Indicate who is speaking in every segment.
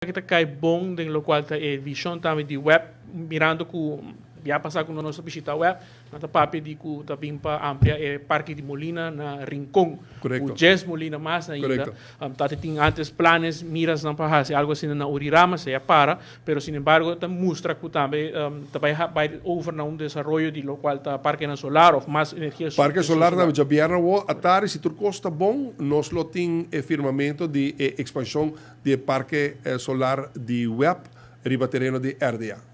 Speaker 1: kita kay bom den lo qual ta e vision também de web mirando ku já passar com nossa visita web na papi di ku ta bimpa amplia e parque de Molina na Rincón
Speaker 2: Correcto.
Speaker 1: o Jazz Molina mais na ida
Speaker 2: Correcto.
Speaker 1: tá tem antes planes miras não para se algo assim na Urirama se para pero sin embargo ta mostra ku também ta vai over na desenvolvimento de lo qual ta parque na solar of mais energia
Speaker 2: Parque solar na Jabiana wo atari se tur costa bom nós lo tem firmamento de expansão de parque solar de web riba terreno de RDA.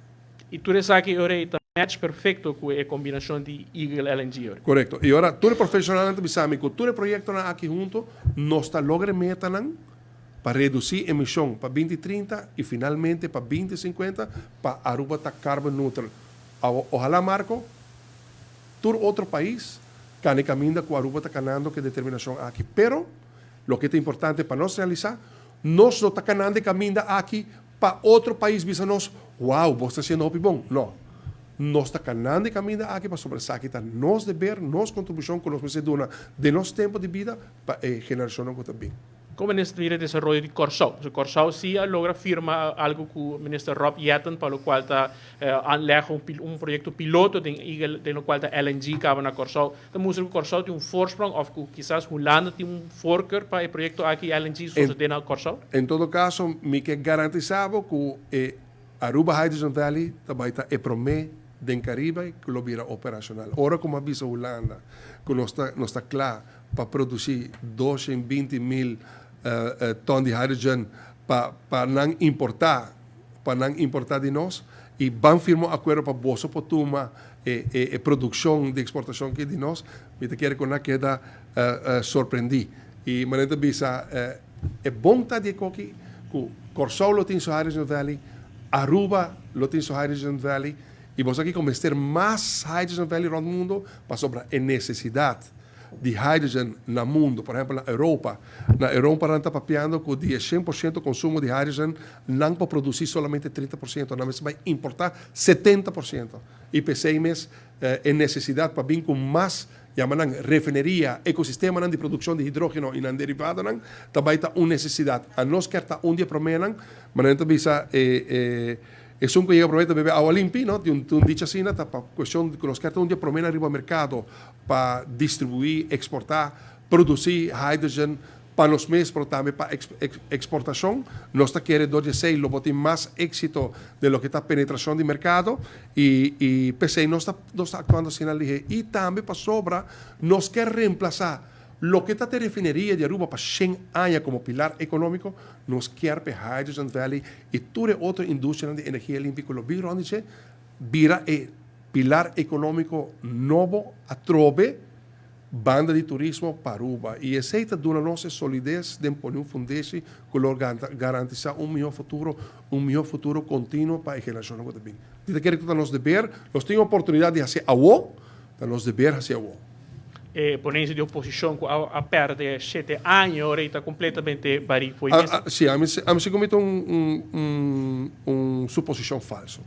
Speaker 1: e tu sabe que ora tá match perfeito com a combinação de Eagle LNG ora.
Speaker 2: Correcto. E ora, tu profissionalmente bisami que tu projeto na aqui junto, nós está logre meta para reduzir emissão para 2030 e finalmente para 2050 para Aruba estar carbon neutral. Ojalá, Marco, tu outro país que caminha com Aruba está canando que determinação aqui. Pero, lo que é importante para nós realizar, nós não está canando caminha aqui para outro país, bisa nós, wow, você está sendo bom. Não. Nós está canando caminho aqui para sobressair nós dever, nós contribuição com nós de nosso tempo de vida para a geração que também.
Speaker 1: Como ministro de Desarrollo de Corsau. So, Corsau sí logra firmar algo con el ministro Rob Jetten, para lo cual está anlega un proyecto piloto de lo cual está LNG que van a Corsau. Entonces, Corsau tiene un voorsprong, o quizás Holanda tiene un forker para el proyecto aquí LNG, so se a Corsau.
Speaker 2: En todo caso, me que garantizado que Aruba Hydrogen Valley também está promete den Caribe que lo vira operacional. Ora como avisa Holanda, que não está claro para produzir 220.000 ton de hydrogen para não importar de nós e van firmar acordo para bolsa para tomar produção de exportação que de nós, me te quero com a queda surpreendi. E maneta bisa é bom tá de que Corsau lo tem Hydrogen Valley, Aruba lo tem Hydrogen Valley e você aqui começar mais Hydrogen Valley no mundo para sobrar a necessidade de hydrogen no mundo. Por exemplo, na Europa não está papiando que de 100% consumo de hydrogen não para produzir somente 30%, não vai importar 70%. E PCMs é necessidade para vir com mais refineria, ecosistema de produção de hidrogênio e não derivado, também está uma necessidade. A nós quer estar dia para menos, mas não bisa e sono che io prometto bebe agua limpi, no? Di un dice assim, para questão de que nós queremos dia promena arriba ao mercado para distribuir, exportar, produzir hydrogen para nós mesmos, mas também para exportação. Nós queremos dois sei lo botem mais êxito de lo que está penetração de mercado e pensei nós está atuando assim ali e também para sobra nós quer reemplazar lo que está te refineria de Aruba para 100 anos como pilar econômico, nos quer para Hydrogen Valley e toda outra indústria de energia limpa que lo vira onde vira pilar econômico novo a trove banda de turismo para Aruba e aceita dona nossa solidez de impor fundese que lo garantiza um melhor futuro contínuo para a geração que também. Diz que nós dever, nós temos a oportunidade de fazer algo, nós dever fazer algo.
Speaker 1: Ponência de oposição a perder 7 anos, ora está completamente barrigo.
Speaker 2: Sim, a mim se comete suposição falso.